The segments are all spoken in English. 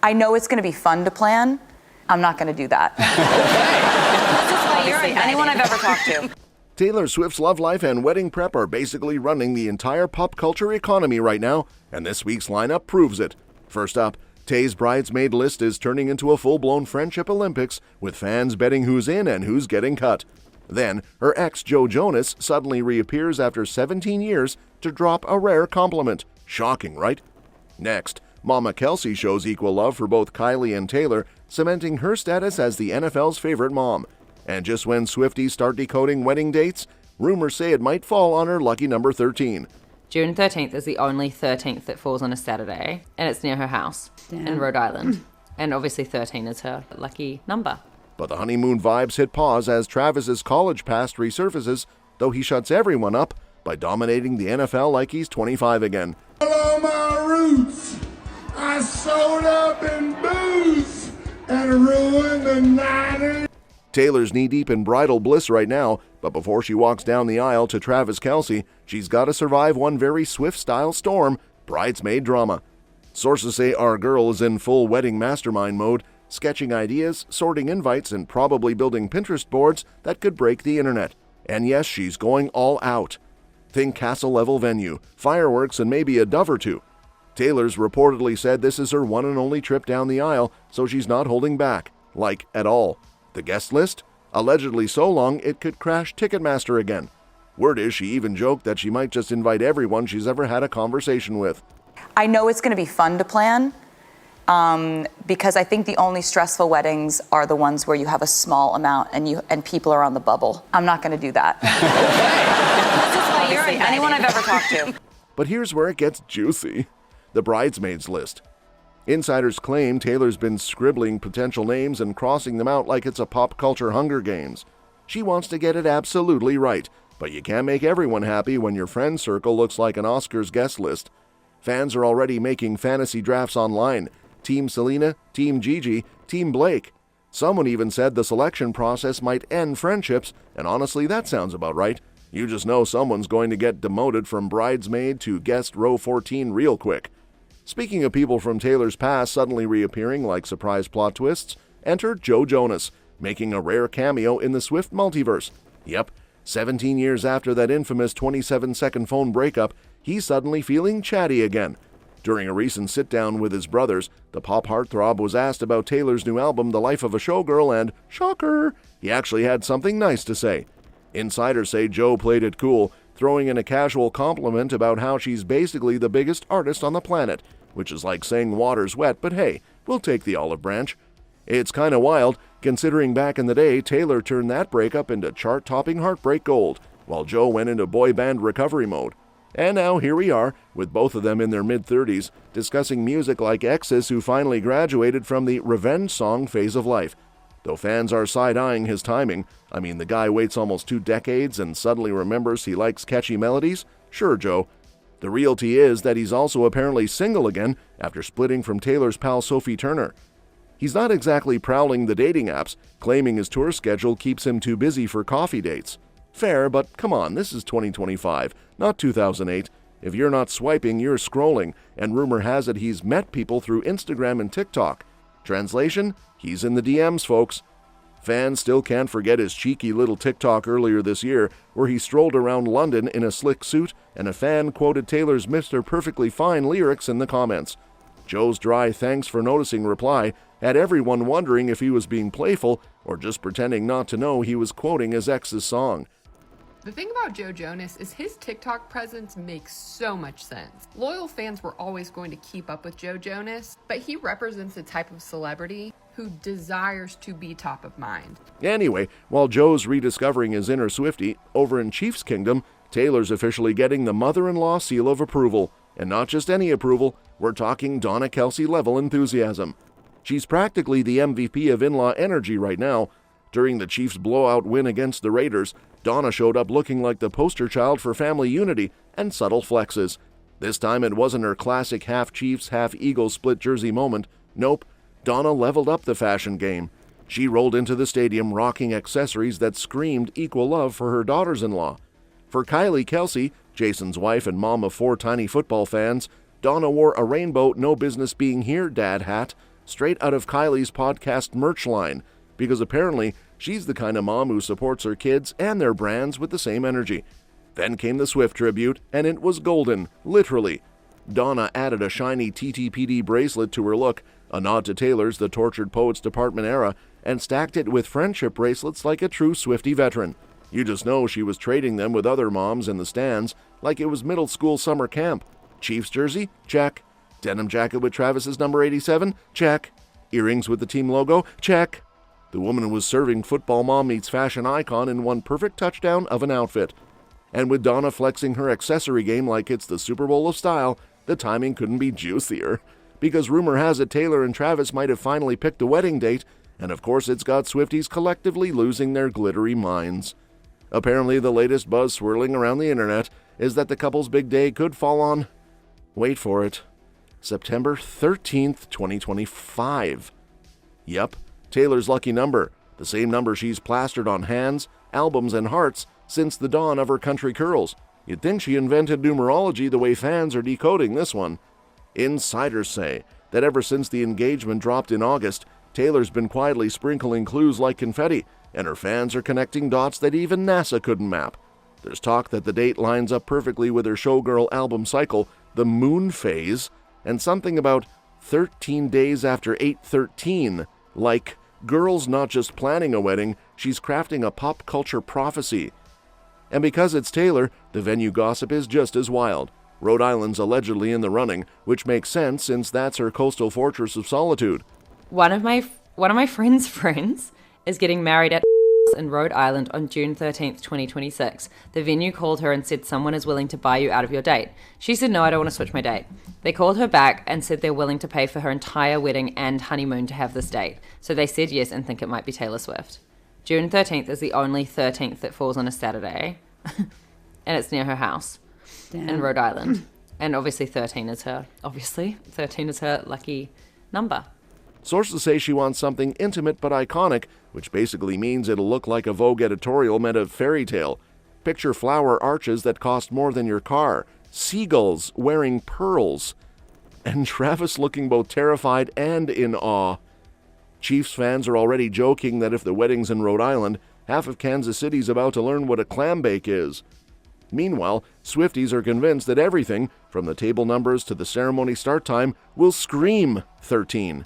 I know it's going to be fun to plan. I'm not going to do that. This is why you're Anyone I've ever talked to. Taylor Swift's love life and wedding prep are basically running the entire pop culture economy right now, and this week's lineup proves it. First up, Tay's bridesmaid list is turning into a full-blown friendship Olympics, with fans betting who's in and who's getting cut. Then, her ex Joe Jonas suddenly reappears after 17 years to drop a rare compliment. Shocking, right? Next, Mama Kelsey shows equal love for both Kylie and Taylor, cementing her status as the NFL's favorite mom. And just when Swifties start decoding wedding dates, rumors say it might fall on her lucky number 13. June 13th is the only 13th that falls on a Saturday, and it's near her house in Rhode Island. And obviously 13 is her lucky number. But the honeymoon vibes hit pause as Travis's college past resurfaces, though he shuts everyone up by dominating the NFL like he's 25 again. Follow my roots. I sold up in booze and ruined the 90s. Taylor's knee-deep in bridal bliss right now, but before she walks down the aisle to Travis Kelce, she's got to survive one very Swift-style storm, bridesmaid drama. Sources say our girl is in full wedding mastermind mode, sketching ideas, sorting invites, and probably building Pinterest boards that could break the internet. And yes, she's going all out. Think castle-level venue, fireworks, and maybe a dove or two. Taylor's reportedly said this is her one and only trip down the aisle, so she's not holding back, like at all. The guest list? Allegedly so long it could crash Ticketmaster again. Word is she even joked that she might just invite everyone she's ever had a conversation with. I know it's going to be fun to plan because I think the only stressful weddings are the ones where you have a small amount and people are on the bubble. I'm not going to do that. This is why you're Anyone I've ever talked to. But here's where it gets juicy. The bridesmaids list. Insiders claim Taylor's been scribbling potential names and crossing them out like it's a pop culture Hunger Games. She wants to get it absolutely right, but you can't make everyone happy when your friend circle looks like an Oscars guest list. Fans are already making fantasy drafts online. Team Selena, Team Gigi, Team Blake. Someone even said the selection process might end friendships, and honestly that sounds about right. You just know someone's going to get demoted from bridesmaid to guest row 14 real quick. Speaking of people from Taylor's past suddenly reappearing like surprise plot twists, enter Joe Jonas, making a rare cameo in the Swift multiverse. Yep, 17 years after that infamous 27-second phone breakup, he's suddenly feeling chatty again. During a recent sit-down with his brothers, the pop heartthrob was asked about Taylor's new album, The Life of a Showgirl, and, shocker, he actually had something nice to say. Insiders say Joe played it cool, throwing in a casual compliment about how she's basically the biggest artist on the planet, which is like saying water's wet, but hey, we'll take the olive branch. It's kinda wild, considering back in the day, Taylor turned that breakup into chart-topping heartbreak gold, while Joe went into boy band recovery mode. And now here we are, with both of them in their mid-30s, discussing music like exes who finally graduated from the revenge song phase of life. Though fans are side-eyeing his timing, I mean, the guy waits almost 2 decades and suddenly remembers he likes catchy melodies? Sure, Joe. The reality is that he's also apparently single again after splitting from Taylor's pal Sophie Turner. He's not exactly prowling the dating apps, claiming his tour schedule keeps him too busy for coffee dates. Fair, but come on, this is 2025, not 2008. If you're not swiping, you're scrolling, and rumor has it he's met people through Instagram and TikTok. Translation? He's in the DMs, folks. Fans still can't forget his cheeky little TikTok earlier this year, where he strolled around London in a slick suit, and a fan quoted Taylor's Mr. Perfectly Fine lyrics in the comments. Joe's dry thanks for noticing reply had everyone wondering if he was being playful or just pretending not to know he was quoting his ex's song. The thing about Joe Jonas is his TikTok presence makes so much sense. Loyal fans were always going to keep up with Joe Jonas, but he represents a type of celebrity who desires to be top of mind. Anyway, while Joe's rediscovering his inner Swiftie, over in Chiefs Kingdom, Taylor's officially getting the mother-in-law seal of approval. And not just any approval, we're talking Donna Kelsey level enthusiasm. She's practically the MVP of in-law energy right now. During the Chiefs' blowout win against the Raiders, Donna showed up looking like the poster child for family unity and subtle flexes. This time it wasn't her classic half Chiefs, half Eagles split jersey moment. Nope, Donna leveled up the fashion game. She rolled into the stadium rocking accessories that screamed equal love for her daughters-in-law. For Kylie Kelsey, Jason's wife and mom of 4 tiny football fans, Donna wore a rainbow no business being here dad hat, straight out of Kylie's podcast merch line, because apparently she's the kind of mom who supports her kids and their brands with the same energy. Then came the Swift tribute, and it was golden, literally. Donna added a shiny TTPD bracelet to her look, a nod to Taylor's The Tortured Poets Department era, and stacked it with friendship bracelets like a true Swiftie veteran. You just know she was trading them with other moms in the stands like it was middle school summer camp. Chiefs jersey? Check. Denim jacket with Travis's number 87? Check. Earrings with the team logo? Check. The woman was serving football mom meets fashion icon in one perfect touchdown of an outfit. And with Donna flexing her accessory game like it's the Super Bowl of style, the timing couldn't be juicier. Because rumor has it Taylor and Travis might have finally picked a wedding date, and of course it's got Swifties collectively losing their glittery minds. Apparently the latest buzz swirling around the internet is that the couple's big day could fall on, wait for it, September 13th, 2025. Yep, Taylor's lucky number, the same number she's plastered on hands, albums, and hearts since the dawn of her country curls. You'd think she invented numerology the way fans are decoding this one. Insiders say that ever since the engagement dropped in August, Taylor's been quietly sprinkling clues like confetti, and her fans are connecting dots that even NASA couldn't map. There's talk that the date lines up perfectly with her showgirl album cycle, the moon phase, and something about 13 days after 8/13, like girl's not just planning a wedding, she's crafting a pop culture prophecy. And because it's Taylor, the venue gossip is just as wild. Rhode Island's allegedly in the running, which makes sense since that's her coastal fortress of solitude. One of my friends' friends is getting married at in Rhode Island on June 13th, 2026. The venue called her and said someone is willing to buy you out of your date. She said, no, I don't want to switch my date. They called her back and said they're willing to pay for her entire wedding and honeymoon to have this date. So they said yes and think it might be Taylor Swift. June 13th is the only 13th that falls on a Saturday. And it's near her house in Rhode Island. And obviously 13 is her lucky number. Sources say she wants something intimate but iconic, which basically means it'll look like a Vogue editorial meant a fairy tale. Picture flower arches that cost more than your car, seagulls wearing pearls, and Travis looking both terrified and in awe. Chiefs fans are already joking that if the wedding's in Rhode Island, half of Kansas City's about to learn what a clam bake is. Meanwhile, Swifties are convinced that everything, from the table numbers to the ceremony start time, will scream 13.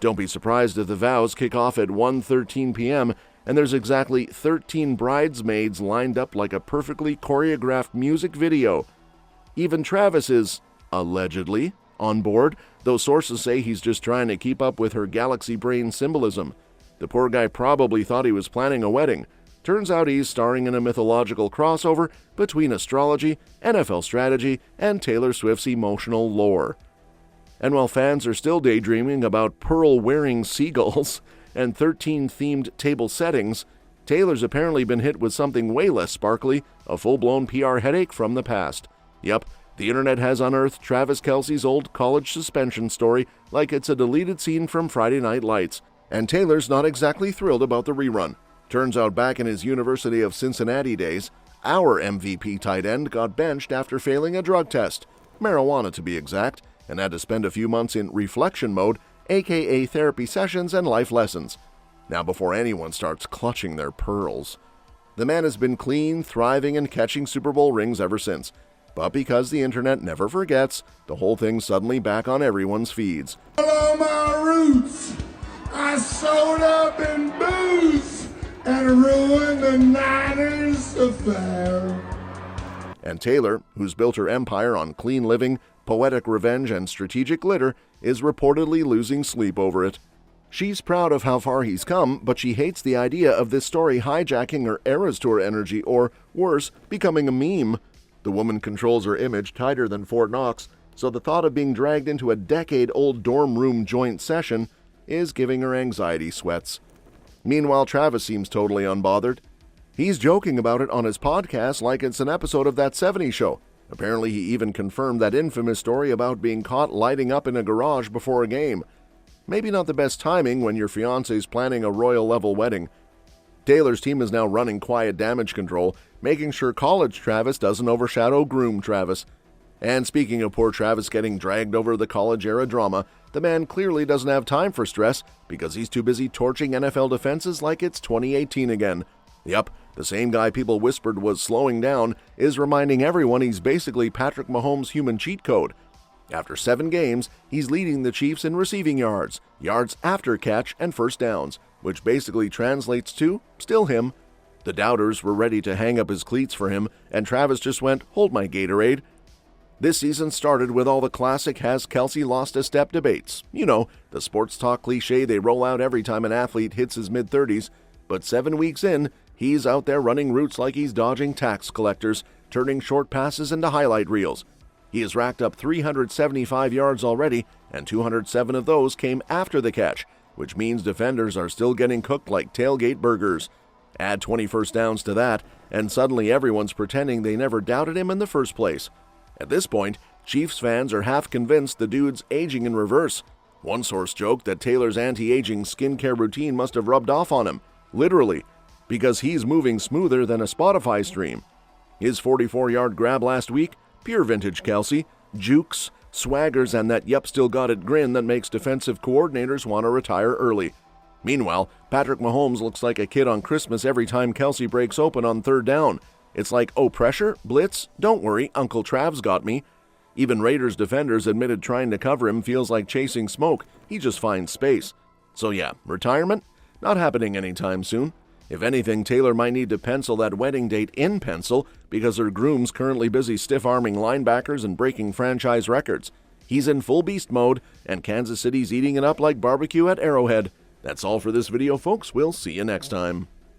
Don't be surprised if the vows kick off at 1:13 p.m. and there's exactly 13 bridesmaids lined up like a perfectly choreographed music video. Even Travis is, allegedly, on board, though sources say he's just trying to keep up with her galaxy brain symbolism. The poor guy probably thought he was planning a wedding. Turns out he's starring in a mythological crossover between astrology, NFL strategy, and Taylor Swift's emotional lore. And while fans are still daydreaming about pearl-wearing seagulls and 13-themed table settings, Taylor's apparently been hit with something way less sparkly, a full-blown PR headache from the past. Yup, the internet has unearthed Travis Kelce's old college suspension story like it's a deleted scene from Friday Night Lights, and Taylor's not exactly thrilled about the rerun. Turns out back in his University of Cincinnati days, our MVP tight end got benched after failing a drug test, marijuana to be exact, and had to spend a few months in reflection mode, aka therapy sessions and life lessons. Now before anyone starts clutching their pearls. The man has been clean, thriving, and catching Super Bowl rings ever since. But because the internet never forgets, the whole thing's suddenly back on everyone's feeds. Follow my roots. I sold up in booze and ruined the Niners affair. And Taylor, who's built her empire on clean living, poetic revenge, and strategic glitter, is reportedly losing sleep over it. She's proud of how far he's come, but she hates the idea of this story hijacking her Eras Tour energy, or, worse, becoming a meme. The woman controls her image tighter than Fort Knox, so the thought of being dragged into a decade-old dorm room joint session is giving her anxiety sweats. Meanwhile, Travis seems totally unbothered. He's joking about it on his podcast like it's an episode of That 70s Show. Apparently, he even confirmed that infamous story about being caught lighting up in a garage before a game. Maybe not the best timing when your fiancé's planning a royal-level wedding. Taylor's team is now running quiet damage control, making sure college Travis doesn't overshadow groom Travis. And speaking of poor Travis getting dragged over the college-era drama, the man clearly doesn't have time for stress because he's too busy torching NFL defenses like it's 2018 again. Yup, the same guy people whispered was slowing down is reminding everyone he's basically Patrick Mahomes' human cheat code. After 7 games, he's leading the Chiefs in receiving yards, yards after catch, and first downs, which basically translates to still him. The doubters were ready to hang up his cleats for him, and Travis just went, "Hold my Gatorade." This season started with all the classic "has Kelce lost a step" debates. You know, the sports talk cliche they roll out every time an athlete hits his mid-30s. But 7 weeks in, he's out there running routes like he's dodging tax collectors, turning short passes into highlight reels. He has racked up 375 yards already, and 207 of those came after the catch, which means defenders are still getting cooked like tailgate burgers. Add 20 first downs to that, and suddenly everyone's pretending they never doubted him in the first place. At this point, Chiefs fans are half convinced the dude's aging in reverse. One source joked that Taylor's anti-aging skincare routine must have rubbed off on him, literally, because he's moving smoother than a Spotify stream. His 44-yard grab last week, pure vintage Kelce, jukes, swaggers, and that "yup, still got it" grin that makes defensive coordinators want to retire early. Meanwhile, Patrick Mahomes looks like a kid on Christmas every time Kelce breaks open on third down. It's like, "Oh, pressure? Blitz? Don't worry, Uncle Trav's got me." Even Raiders defenders admitted trying to cover him feels like chasing smoke. He just finds space. So yeah, retirement? Not happening anytime soon. If anything, Taylor might need to pencil that wedding date in pencil because her groom's currently busy stiff-arming linebackers and breaking franchise records. He's in full beast mode, and Kansas City's eating it up like barbecue at Arrowhead. That's all for this video, folks. We'll see you next time.